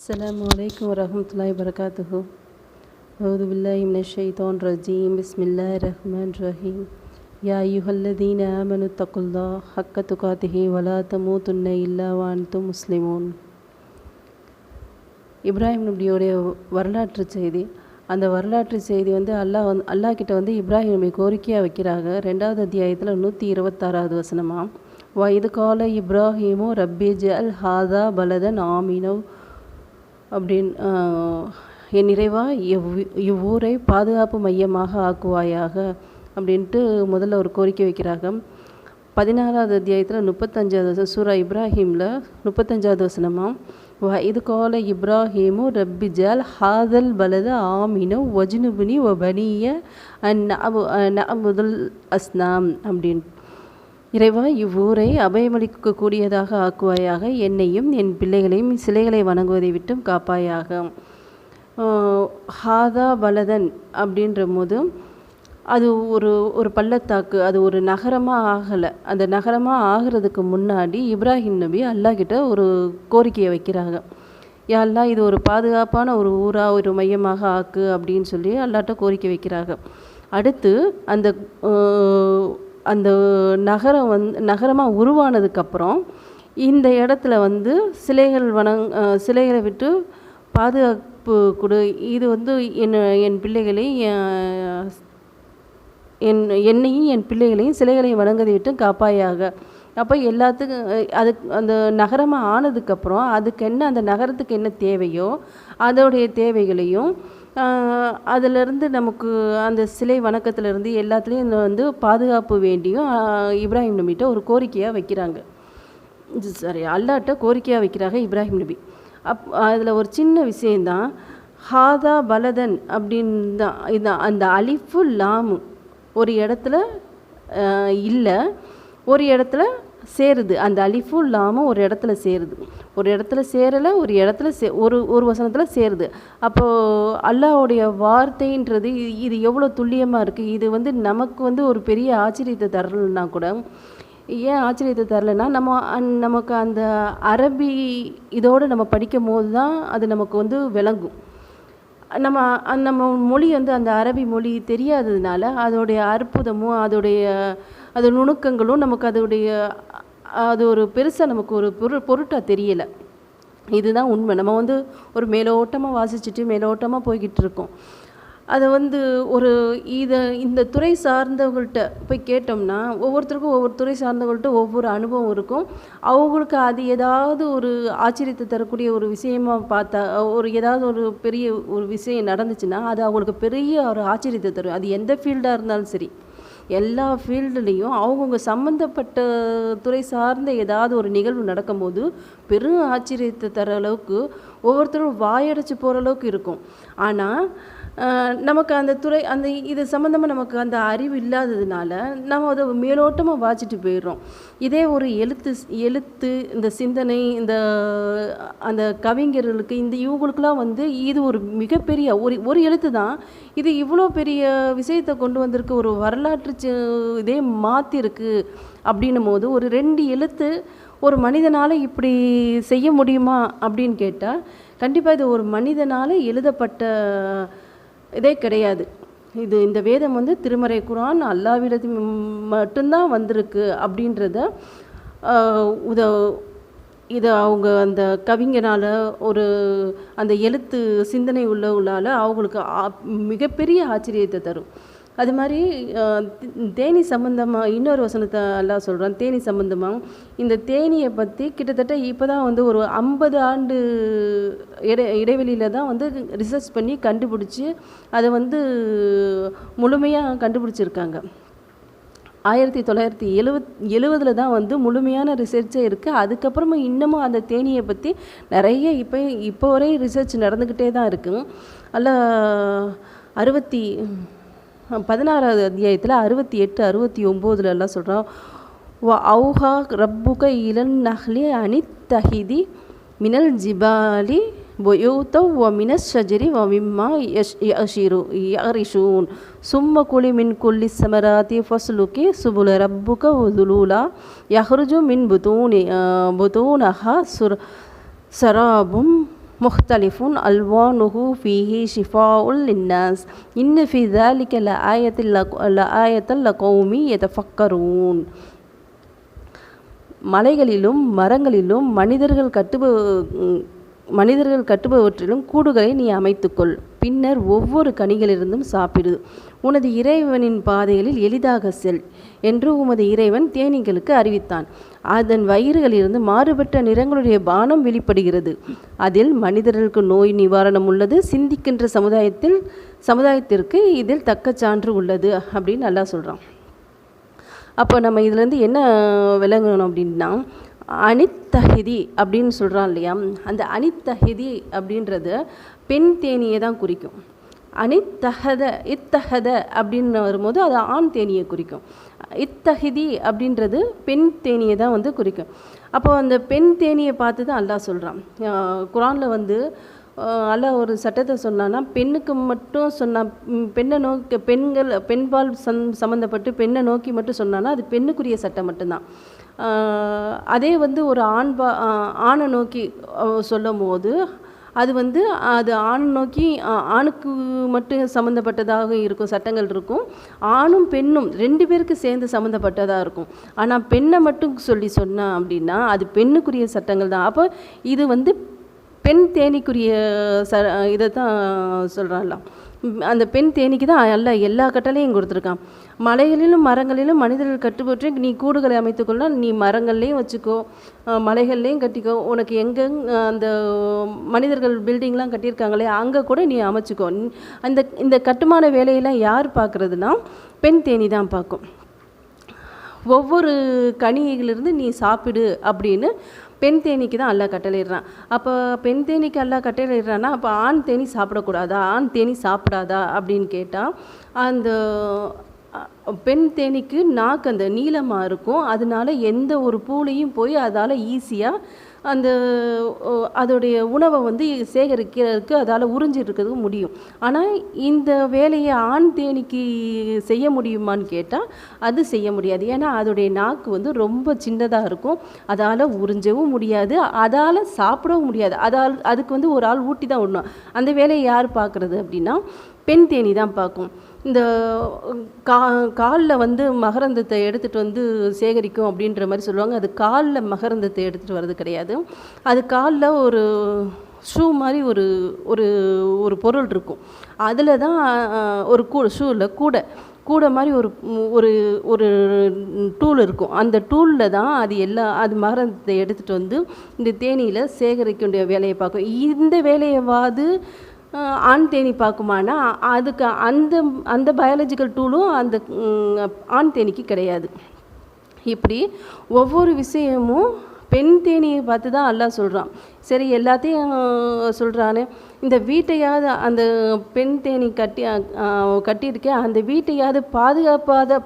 அஸ்ஸலாமு அலைக்கும் வரஹ்மத்துல்லாஹி வபரகாத்துஹு. அஊது பில்லாஹி மினஷ் ஷைத்தானிர் ரஜீம். பிஸ்மில்லாஹிர் ரஹ்மானிர் ரஹீம். யா அய்யுஹல்லதீன ஆமனு தக்குல்லாஹ ஹக்க துகாத்திஹி வலா தமூதுன்ன இல்லா வ அன்தும் முஸ்லிமூன். இப்ராஹிம் நபியோடைய வரலாற்று செய்தி. அந்த வரலாற்று செய்தி அல்லாஹ் கிட்ட இப்ராஹிம் நபி கோரிக்கையாக வைக்கிறாங்க. 2வது அத்தியாயத்தில் 126வது வசனமாக, வ இது கால இப்ராஹிமோ ரப்பி ஜஅல் ஹாதா பலதன் ஆமினோ அப்படின்னு, என் நிறைவா இவ்வூரை பாதுகாப்பு மையமாக ஆக்குவாயாக அப்படின்ட்டு முதல்ல ஒரு கோரிக்கை வைக்கிறாங்க. 16வது அத்தியாயத்தில் 35வது சூரா இப்ராஹிமில் 35வது வசனமாக, வ இது கால இப்ராஹிமு ரப்பி ஜஅல் ஹாதல் பலத ஆமினோ வஜ்னுபுனி வ பனிய அன்அபுதுல் அஸ்னாம் அப்படின்னு, இறைவா இவ்வூரை அபயமளிக்கக்கூடியதாக ஆக்குவாயாக, என்னையும் என் பிள்ளைகளையும் சிலைகளை வணங்குவதை விட்டும் காப்பாயாக. ஹாதா பலதன் அப்படின்ற போது அது ஒரு பள்ளத்தாக்கு, அது ஒரு நகரமாக ஆகலை. அந்த நகரமாக ஆகிறதுக்கு முன்னாடி இப்ராஹிம் நபி அல்லாஹ் கிட்ட ஒரு கோரிக்கையை வைக்கிறாங்க. யா அல்லாஹ், இது ஒரு பாதுகாப்பான ஒரு ஊராக ஒரு மையமாக ஆக்கு அப்படின்னு சொல்லி அல்லாஹ்ட்ட கோரிக்கை வைக்கிறாங்க. அடுத்து அந்த நகரம் நகரமாக உருவானதுக்கப்புறம் இந்த இடத்துல சிலைகளை விட்டு பாதுகாப்பு கொடு. இது என் பிள்ளைகளை என்னையும் என் பிள்ளைகளையும் சிலைகளையும் வணங்குவதை விட்டு காப்பாயாக. அப்போ எல்லாத்துக்கும் அந்த நகரமாக ஆனதுக்கப்புறம் அந்த நகரத்துக்கு என்ன தேவையோ அதோடைய தேவைகளையும் அதிலிருந்து நமக்கு அந்த சிலை வணக்கத்திலிருந்து எல்லாத்துலேயும் பாதுகாப்பு வேண்டியும் இப்ராஹிம் நபிகிட்ட ஒரு கோரிக்கையாக வைக்கிறாங்க. அல்லாஹ்ட்ட கோரிக்கையாக வைக்கிறாங்க இப்ராஹிம் நபி. அதில் ஒரு சின்ன விஷயந்தான், ஹாதா பலதன் அப்படின்னு தான். இதுதான் அந்த அலிஃபு லாமு ஒரு இடத்துல இல்லை, ஒரு இடத்துல சேருது. அந்த அலிஃபு லாமும் ஒரு இடத்துல சேருது, ஒரு இடத்துல சேரலை, ஒரு இடத்துல ஒரு வசனத்தில் சேருது. அப்போது அல்லாஹ்வுடைய வார்த்தைன்றது இது எவ்வளோ துல்லியமாக இருக்குது. இது நமக்கு ஒரு பெரிய ஆச்சரியத்தை தரலன்னா கூட, ஏன் ஆச்சரியத்தை தரலைன்னா நமக்கு அந்த அரபி இதோடு நம்ம படிக்கும் போது தான் அது நமக்கு விளங்கும். நம்ம மொழி அந்த அரபி மொழி தெரியாததுனால அதோடைய அற்புதமும் அது நுணுக்கங்களும் நமக்கு அது ஒரு பெருசாக நமக்கு ஒரு பொருட்டாக தெரியலை. இதுதான் உண்மை. நம்ம ஒரு மேலோட்டமாக வாசிச்சுட்டு மேலோட்டமாக போய்கிட்டு இருக்கோம். அதை இந்த துறை சார்ந்தவங்கள்ட்ட போய் கேட்டோம்னா, ஒவ்வொருத்தருக்கும் ஒவ்வொரு துறை சார்ந்தவங்கள்ட்ட ஒவ்வொரு அனுபவம் இருக்கும். அவங்களுக்கு அது ஏதாவது ஒரு ஆச்சரியத்தை தரக்கூடிய ஒரு விஷயமாக பார்த்தா, ஏதாவது ஒரு பெரிய ஒரு விஷயம் நடந்துச்சுன்னா அது அவங்களுக்கு பெரிய ஒரு ஆச்சரியத்தை தரும். அது எந்த ஃபீல்டாக இருந்தாலும் சரி, எல்லா ஃபீல்டுலேயும் அவங்கவுங்க சம்மந்தப்பட்ட துறை சார்ந்த ஏதாவது ஒரு நிகழ்வு நடக்கும்போது பெரும் ஆச்சரியத்தை தர அளவுக்கு ஒவ்வொருத்தரும் வாயடைச்சு போகிற அளவுக்கு இருக்கும். ஆனால் நமக்கு அந்த துறை இது சம்மந்தமாக நமக்கு அந்த அறிவு இல்லாததுனால நம்ம அதை மேலோட்டமாக வாசிட்டு போயிடுறோம். இதே ஒரு எழுத்து இந்த சிந்தனை அந்த கவிஞர்களுக்கு இவங்களுக்கெல்லாம் இது ஒரு மிகப்பெரிய ஒரு எழுத்து தான். இது இவ்வளோ பெரிய விஷயத்தை கொண்டு வந்திருக்கு, ஒரு வரலாற்று இதே மாற்றிருக்கு அப்படின்னும் போது, ஒரு 2 எழுத்து ஒரு மனிதனால் இப்படி செய்ய முடியுமா அப்படின்னு கேட்டால், கண்டிப்பாக இது ஒரு மனிதனால் எழுதப்பட்ட இதே கிடையாது. இந்த வேதம் திருமறை குர்ஆன் அல்லாஹ்விடத்தில் மட்டும்தான் வந்திருக்கு அப்படின்றத இதை அவங்க அந்த கவிஞனால் அந்த எழுத்து சிந்தனை உள்ளால் அவங்களுக்கு மிகப்பெரிய ஆச்சரியத்தை தரும். அது மாதிரி தேனி சம்பந்தமாக இன்னொரு வசனத்தை அல்லாஹ் சொல்கிறான். தேனி சம்பந்தமாக இந்த தேனியை பற்றி கிட்டத்தட்ட இப்போ தான் ஒரு 50 ஆண்டு இடைவெளியில் தான் ரிசர்ச் பண்ணி கண்டுபிடிச்சி அதை முழுமையாக கண்டுபிடிச்சிருக்காங்க. 1970 தான் முழுமையான ரிசர்ச்சே இருக்குது. அதுக்கப்புறமா இன்னமும் அந்த தேனியை பற்றி நிறைய இப்போ வரை ரிசர்ச் நடந்துக்கிட்டே தான் இருக்குது. அதில் 16வது அத்தியாயத்தில் 68, 69 எல்லாம் சொல்கிறோம். வ அவுஹா ரப்புக இலன் நஹ்லி அனித்தஹிதி மினல் ஜிபாலி புயூதவ் வ மினஷ் ஷஜரி வ மிம்மா யரிஷூன் சும்ம குலி மின் குல்லி ஸமராத்தி ஃபஸ்லுகி சுபுல ரப்புக உதுலூலா யஹ்ருஜு மின் புதூனஹா சராபும் முஹ்தலிஃபுன் அல்வானுஹு ஃபீஹி ஷிஃபாஉல் லின்னாஸ் இன்ன ஃபீ ذلك லஆயத்தல் லகௌமி யதஃபக்கரூன். மலைகளிலும் மரங்களிலும் மனிதர்கள் கட்டுபவற்றிலும் கூடுகளை நீ அமைத்துக்கொள். பின்னர் ஒவ்வொரு கனிகளிலிருந்தும் சாப்பிடு. உனது இறைவனின் பாதைகளில் எளிதாக செல் என்று உமது இறைவன் தேனீகளுக்கு அறிவித்தான். அதன் வயிறுகளிலிருந்து மாறுபட்ட நிறங்களுடைய பானம் வெளிப்படுகிறது. அதில் மனிதர்களுக்கு நோய் நிவாரணம் உள்ளது. சிந்திக்கின்ற சமுதாயத்திற்கு இதில் தக்க சான்று உள்ளது அப்படின்னு நல்லா சொல்கிறான். அப்போ நம்ம இதுலேருந்து என்ன விளங்கணும் அப்படின்னா, அனித்தஹிதி அப்படின்னு சொல்கிறான் இல்லையா, அந்த அனித்தஹிதி அப்படின்றது பெண் தேனியை தான் குறிக்கும். இத்தஹத அப்படின்னு வரும்போது அது ஆண் தேனியை குறிக்கும். இத்தஹிதி அப்படின்றது பெண் தேனியை தான் குறிக்கும். அப்போ அந்த பெண் தேனியை பார்த்து தான் அல்லாஹ் சொல்கிறான். குரானில் அல்லாஹ் ஒரு சட்டத்தை சொன்னான்னா, பெண்ணுக்கு மட்டும் சொன்னால், பெண்ணை நோக்கி பெண்பால் சம்மந்தப்பட்டு பெண்ணை நோக்கி மட்டும் சொன்னான்னா அது பெண்ணுக்குரிய சட்டம் மட்டும்தான். அதே ஒரு ஆணை நோக்கி சொல்லும் போது அது அது ஆண் நோக்கி ஆணுக்கு மட்டும் சம்மந்தப்பட்டதாக இருக்கும், சட்டங்கள் இருக்கும். ஆணும் பெண்ணும் 2 பேருக்கு சேர்ந்து சம்மந்தப்பட்டதாக இருக்கும். ஆனால் பெண்ணை மட்டும் சொன்னா அப்படின்னா அது பெண்ணுக்குரிய சட்டங்கள் தான். அப்போ இது பெண் தேனிக்குரிய இதை தான் சொல்கிறான்ல. அந்த பெண் தேனிக்கு தான் எல்லா கட்டளையும் கொடுத்துருக்கான். மலைகளிலும் மரங்களிலும் மனிதர்கள் கட்டுப்பட்டு நீ கூடுகளை அமைத்துக்கொள்ள, நீ மரங்கள்லேயும் வச்சுக்கோ, மலைகள்லேயும் கட்டிக்கோ. உனக்கு எங்கே அந்த மனிதர்கள் பில்டிங்லாம் கட்டியிருக்காங்களே அங்கே கூட நீ அமைச்சிக்கோ. இந்த கட்டுமான வேலையெல்லாம் யார் பார்க்குறதுனா பெண் தேனி தான் பார்க்கும். ஒவ்வொரு கனியிலிருந்து நீ சாப்பிடு அப்படின்னு பெண் தேனிக்கு தான் அல்லாஹ் கட்டளையிடுறான். அப்போ பெண் தேனிக்கு அல்லாஹ் கட்டளையிடுறான்னா அப்போ ஆண் தேனி சாப்பிடக்கூடாதா, ஆண் தேனி சாப்பிடாதா அப்படின்னு கேட்டால், அந்த பெண் தேனிக்கு நாக்கு அந்த நீளமாக இருக்கும். அதனால எந்த ஒரு பூலையும் போய் அதால் ஈஸியாக அதோடைய உணவை சேகரிக்கிறதுக்கு அதால் உறிஞ்சிருக்கிறதுக்கு முடியும். ஆனால் இந்த வேலையை ஆண் தேனிக்கு செய்ய முடியுமான்னு கேட்டால் அது செய்ய முடியாது. ஏன்னா அதோடைய நாக்கு ரொம்ப சின்னதாக இருக்கும். அதால் உறிஞ்சவும் முடியாது, அதால் சாப்பிடவும் முடியாது. அதுக்கு ஒரு ஆள் ஊட்டி தான் விடணும். அந்த வேலையை யார் பார்க்குறது அப்படின்னா பெண் தேனி தான் பார்க்கும். இந்த காலில் மகரந்தத்தை எடுத்துகிட்டு சேகரிக்கும் அப்படின்ற மாதிரி சொல்லுவாங்க. அது காலில் மகரந்தத்தை எடுத்துகிட்டு வர்றது கிடையாது. அது காலில் ஒரு ஷூ மாதிரி ஒரு பொருள் இருக்கும். அதில் தான் ஒரு ஷூவில் கூடை மாதிரி ஒரு டூல் இருக்கும். அந்த டூலில் தான் அது மகரந்தத்தை எடுத்துகிட்டு இந்த தேனியில் சேகரிக்க வேண்டிய வேலையை பார்க்கும். இந்த வேலையவாது ஆண் தேனி பார்க்குமானா அதுக்கு அந்த பயாலஜிக்கல் டூலும் அந்த ஆண் தேனிக்கு கிடையாது. இப்படி ஒவ்வொரு விஷயமும் பெண் தேனியை பார்த்து தான் அல்லாஹ் சொல்கிறான். சரி, எல்லாத்தையும் சொல்கிறானே, இந்த வீட்டையாவது அந்த பெண் தேனி கட்டியிருக்கேன், அந்த வீட்டையாவது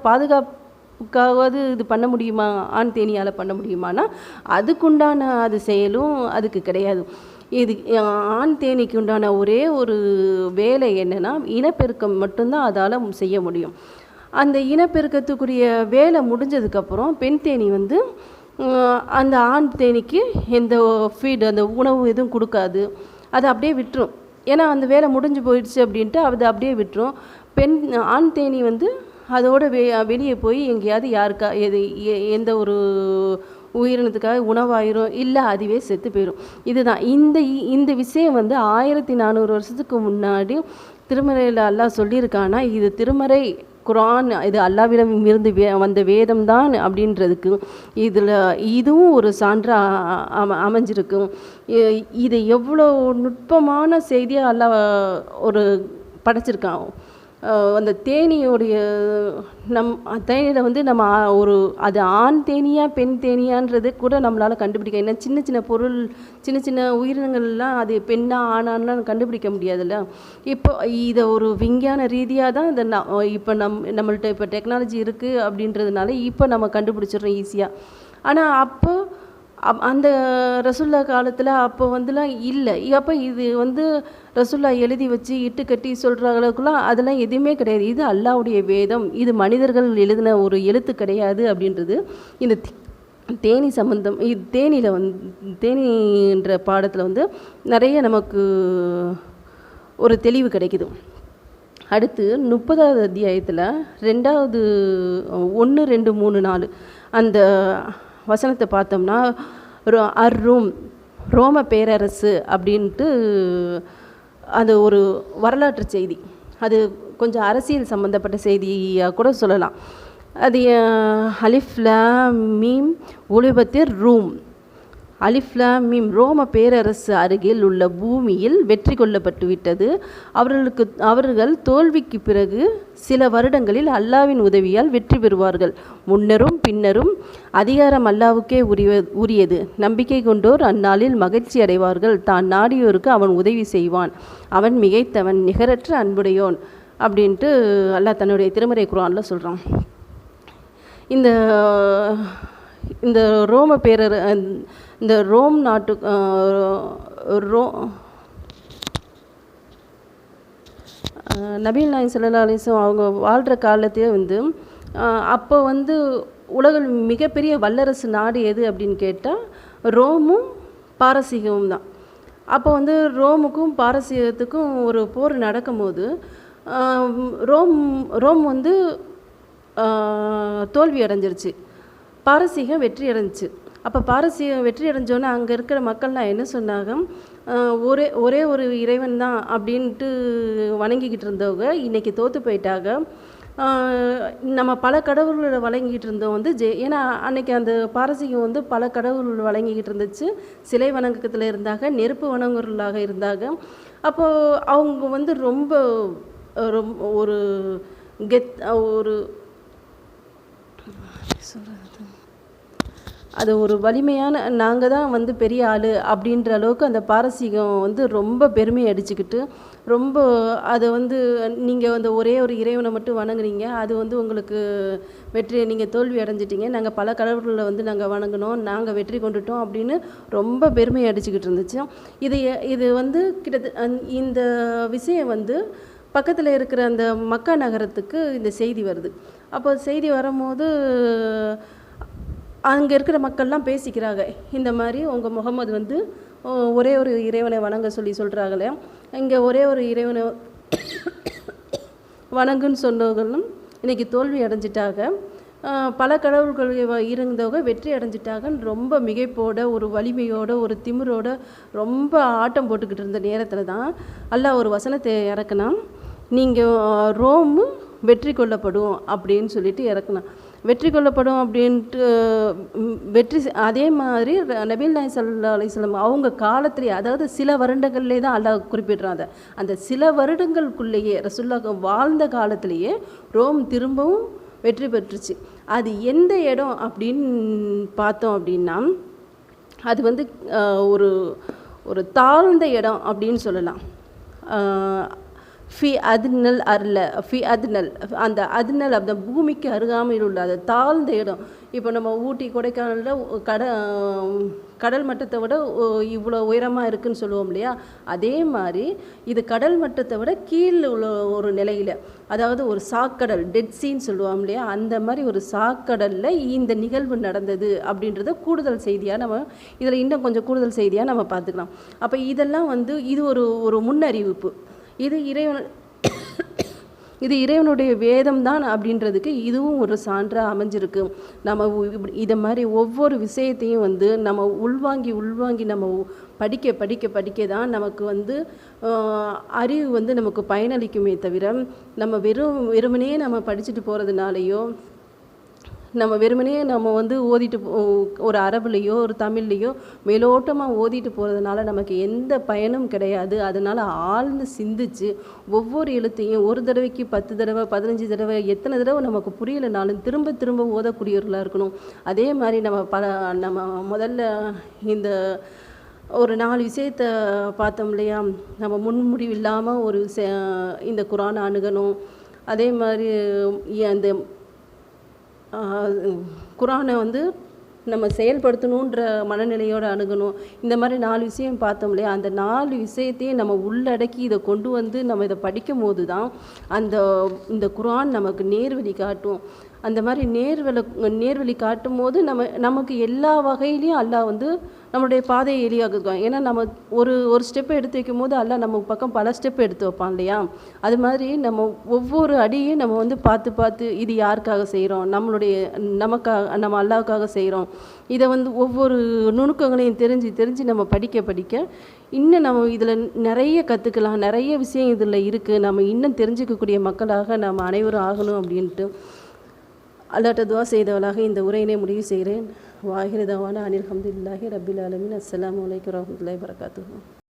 பாதுகாப்புக்காவது இது பண்ண முடியுமா, ஆண் தேனியால் பண்ண முடியுமானா அதுக்குண்டான அது செயலும் அதுக்கு கிடையாது. இது ஆண் தேனிக்கு உண்டான ஒரே ஒரு வேலை என்னென்னா இனப்பெருக்கம் மட்டும்தான் அதால் செய்ய முடியும். அந்த இனப்பெருக்கத்துக்குரிய வேலை முடிஞ்சதுக்கப்புறம் பெண் தேனி அந்த ஆண் தேனிக்கு எந்த அந்த உணவு எதுவும் கொடுக்காது. அதை அப்படியே விட்டுரும். ஏன்னா அந்த வேலை முடிஞ்சு போயிடுச்சு அப்படின்ட்டு அதை அப்படியே விட்டுரும். ஆண் தேனி அதோட வெளியே போய் எங்கேயாவது யாருக்கா எந்த ஒரு உயிரினத்துக்காக உணவாயிரும், இல்லை அதுவே செத்து போயிடும். இதுதான் இந்த விஷயம் 1400 வருஷத்துக்கு முன்னாடி திருமறையில் அல்லாஹ் சொல்லியிருக்கானா, இது திருமறை குரான், இது அல்லாஹ்விடம் இருந்து வந்த வேதம் தான் அப்படின்றதுக்கு இதுவும் ஒரு சான்றாக அமைஞ்சிருக்கும். இது எவ்வளோ நுட்பமான செய்தியாக அல்லாஹ் ஒரு படைச்சிருக்கான். அந்த தேனியோடைய தேனியில் நம்ம அது ஆண் தேனியா பெண் தேனியான்றது கூட நம்மளால் கண்டுபிடிக்க. ஏன்னா சின்ன பொருள், சின்ன உயிரினங்கள்லாம் அது பெண்ணா ஆணான்னு கண்டுபிடிக்க முடியாதுல்ல. இப்போ இதை ஒரு விஞ்ஞான ரீதியாக தான் இப்போ நம்மள்ட்ட இப்போ டெக்னாலஜி இருக்குது அப்படின்றதுனால இப்போ நம்ம கண்டுபிடிச்சிடுறோம் ஈஸியாக. ஆனால் அப்போ அந்த ரசுல்லா காலத்தில் அப்போ இல்லை. அப்போ இது ரசுல்லா எழுதி வச்சு இட்டு கட்டி சொல்கிற அளவுக்குலாம் அதெல்லாம் எதுவுமே கிடையாது. இது அல்லாஹ்வுடைய வேதம், இது மனிதர்கள் எழுதின ஒரு எழுத்து கிடையாது அப்படின்றது தேனி சம்பந்தம் தேனியில் தேனின்ற பாடத்தில் நிறைய நமக்கு ஒரு தெளிவு கிடைக்குது. அடுத்து 30வது அத்தியாயத்தில் 2வது 1, 2, 3, 4 அந்த வசனத்தை பார்த்தோம்னா அர்ரூம் ரோம பேரரசு அப்படின்ட்டு அது ஒரு வரலாற்று செய்தி. அது கொஞ்சம் அரசியல் சம்மந்தப்பட்ட செய்தியாக கூட சொல்லலாம். அது அலிஃப் லாம் மீம் ஒலிபத்தில் ரூம். அலிஃப் லாம் மீம் ரோம பேரரசு அருகில் உள்ள பூமியில் வெற்றி கொள்ளப்பட்டு விட்டது. அவர்கள் தோல்விக்கு பிறகு சில வருடங்களில் அல்லாவின் உதவியால் வெற்றி பெறுவார்கள். முன்னரும் பின்னரும் அதிகாரம் அல்லாவுக்கே உரியது. நம்பிக்கை கொண்டோர் அந்நாளில் மகிழ்ச்சி அடைவார்கள். தான் நாடியோருக்கு அவன் உதவி செய்வான். அவன் மிகைத்தவன், நிகரற்ற அன்புடையோன் அப்படின்ட்டு அல்லாஹ் தன்னுடைய திருமறை குர்ஆனில் சொல்கிறான். இந்த ரோம இந்த ரோம் நாட்டு நபிகள் நாயகம் ஸல்லல்லாஹு அலைஹி வஸல்லம் அவங்க வாழ்கிற காலத்தையே அப்போ உலகில் மிகப்பெரிய வல்லரசு நாடு எது அப்படின்னு கேட்டால் ரோமும் பாரசீகமும் தான். அப்போ ரோமுக்கும் பாரசீகத்துக்கும் ஒரு போர் நடக்கும்போது ரோம் தோல்வி அடைஞ்சிருச்சு, பாரசீகம் வெற்றி அடைஞ்சிச்சு. அப்போ பாரசீகம் வெற்றி அடைஞ்சோன்னே அங்கே இருக்கிற மக்கள்லாம் என்ன சொன்னாங்க, ஒரே ஒரு இறைவன் தான் அப்படின்ட்டு வணங்கிக்கிட்டு இருந்தவங்க இன்றைக்கி தோற்று போயிட்டாங்க. நம்ம பல கடவுள்களை வழங்கிக்கிட்டு இருந்தோம் ஏன்னா அன்றைக்கி அந்த பாரசீகம் பல கடவுள்கள் வழங்கிக்கிட்டு இருந்துச்சு. சிலை வணக்கத்தில் இருந்தாங்க, நெருப்பு வணங்குறவர்களாக இருந்தாங்க. அப்போது அவங்க ரொம்ப ஒரு அது ஒரு வலிமையான நாங்கள் தான் பெரிய ஆள் அப்படின்ற அளவுக்கு அந்த பாரசீகம் ரொம்ப பெருமை அடிச்சுக்கிட்டு ரொம்ப அதை நீங்கள் ஒரே ஒரு இறைவனை மட்டும் வணங்குறீங்க, அது உங்களுக்கு வெற்றி, நீங்கள் தோல்வி அடைஞ்சிட்டிங்க, நாங்கள் பல கடவுள்களை நாங்கள் வணங்கினோம், நாங்கள் வெற்றி கொண்டுட்டோம் அப்படின்னு ரொம்ப பெருமை அடிச்சுக்கிட்டு இருந்துச்சு. இது கிட்டத்தட்ட இந்த விஷயம் பக்கத்தில் இருக்கிற அந்த மக்கா நகரத்துக்கு இந்த செய்தி வருது. அப்போ செய்தி வரும்போது அங்கே இருக்கிற மக்கள்லாம் பேசிக்கிறாங்க, இந்த மாதிரி உங்கள் முகமது ஒரே ஒரு இறைவனை வணங்க சொல்கிறாங்களே, இங்கே ஒரே ஒரு இறைவனை வணங்குன்னு சொன்னவர்களும் இன்றைக்கி தோல்வி அடைஞ்சிட்டாங்க, பல கடவுள்கள் இருந்தவங்க வெற்றி அடைஞ்சிட்டாங்கன்னு ரொம்ப மிகைப்போட ஒரு வலிமையோட ஒரு திமிரோட ரொம்ப ஆட்டம் போட்டுக்கிட்டு இருந்த நேரத்தில் தான் அல்லாஹ் ஒரு வசனத்தை இறக்குனான். நீங்கள் ரோமு வெற்றி கொள்ளப்படும் அப்படின்னு சொல்லிட்டு இறக்குனான். வெற்றி கொள்ளப்படும் அப்படின்ட்டு அதே மாதிரி நபிகள் நாயகம் ஸல்லல்லாஹு அலைஹி வஸல்லம் அவங்க காலத்திலே, அதாவது சில வருடங்கள்லே தான் அல்லாஹ் குறிப்பிடுறாங்க. அந்த சில வருடங்களுக்குள்ளேயே ரசூலுல்லாஹ் வாழ்ந்த காலத்திலேயே ரோம் திரும்பவும் வெற்றி பெற்றுச்சு. அது எந்த இடம் அப்படின்னு பார்த்தோம் அப்படின்னா அது ஒரு தாழ்ந்த இடம் அப்படின்னு சொல்லலாம். ஃபி அத்னல் அந்த அத்னல் அந்த பூமிக்கு அருகாமையில் உள்ள அது தாழ்ந்த இடம். இப்போ நம்ம ஊட்டி கொடைக்கானலில் கடல் மட்டத்தை விட இவ்வளோ உயரமாக இருக்குதுன்னு சொல்லுவோம் இல்லையா, அதே மாதிரி இது கடல் மட்டத்தை விட கீழே உள்ள ஒரு நிலையில், அதாவது ஒரு சாக்கடல், டெட் சீன்னு சொல்லுவோம் இல்லையா, அந்த மாதிரி ஒரு சாக்கடலில் இந்த நிகழ்வு நடந்தது அப்படின்றத கூடுதல் செய்தியாக நம்ம இதில் இன்னும் கொஞ்சம் கூடுதல் செய்தியாக நம்ம பார்த்துக்கலாம். அப்போ இதெல்லாம் இது ஒரு முன்னறிவிப்பு. இது இறைவனுடைய வேதம் தான் அப்படின்றதுக்கு இதுவும் ஒரு சான்றாக அமைஞ்சிருக்கு. நம்ம இதை மாதிரி ஒவ்வொரு விஷயத்தையும் நம்ம உள்வாங்கி நம்ம படிக்க தான் நமக்கு அறிவு நமக்கு பயனளிக்குமே தவிர, நம்ம வெறுமனே நம்ம படிச்சுட்டு போகிறதுனாலையோ, நம்ம வெறுமனே நம்ம ஓதிட்டு ஒரு அரபுலேயோ ஒரு தமிழ்லேயோ மேலோட்டமாக ஓதிட்டு போகிறதுனால நமக்கு எந்த பயனும் கிடையாது. அதனால் ஆழ்ந்து சிந்திச்சு ஒவ்வொரு எழுத்தையும் ஒரு தடவைக்கு 10 தடவை 15 தடவை எத்தனை தடவை நமக்கு புரியலைனாலும் திரும்ப ஓதக்கூடியவர்களாக இருக்கணும். அதே மாதிரி நம்ம முதல்ல இந்த ஒரு 4 விஷயத்தை பார்த்தோம் இல்லையா, நம்ம முன்முடிவு இல்லாமல் ஒரு இந்த குர்ஆனை அணுகணும். அதே மாதிரி அந்த குர்ஆனை நம்ம செயல்படுத்தணுன்ற மனநிலையோடு அணுகணும். இந்த மாதிரி 4 விஷயம் பார்த்தோம் இல்லையா, அந்த 4 விஷயத்தையும் நம்ம உள்ளடக்கி இதை கொண்டு வந்து நம்ம இதை படிக்கும் போது தான் இந்த குர்ஆன் நமக்கு நேர்வழி காட்டும். அந்த மாதிரி நேர்வழி காட்டும் போது நமக்கு எல்லா வகையிலையும் அல்லாஹ் வந்து நம்மளுடைய பாதையை எளியாக்குவான். ஏன்னா நம்ம ஒரு ஸ்டெப்பை எடுத்து வைக்கும் போது அல்லாஹ் நம்ம பக்கம் பல ஸ்டெப் எடுத்து வைப்பான் இல்லையா. அது மாதிரி நம்ம ஒவ்வொரு அடியும் நம்ம வந்து பார்த்து பார்த்து இது யாருக்காக செய்கிறோம், நம்ம அல்லாஹ்வுக்காக செய்கிறோம். இதை வந்து ஒவ்வொரு நுணுக்கங்களையும் தெரிஞ்சு நம்ம படிக்க இன்னும் நம்ம இதில் நிறைய கற்றுக்கலாம். நிறைய விஷயம் இதில் இருக்குது. நம்ம இன்னும் தெரிஞ்சுக்கக்கூடிய மக்களாக நம்ம அனைவரும் ஆகணும் அப்படின்ட்டு அல்லாஹ்ட்ட துஆ செய்தவளாக இந்த உரையினை முடிவு செய்கிறேன். வாஹிரு தவானா அனில் ஹம்துலில்லாஹி ரப்பில் ஆலமீன். அஸ்ஸலாமு அலைக்கும் வரஹ்மத்துல்லாஹி வபரகாத்துஹு.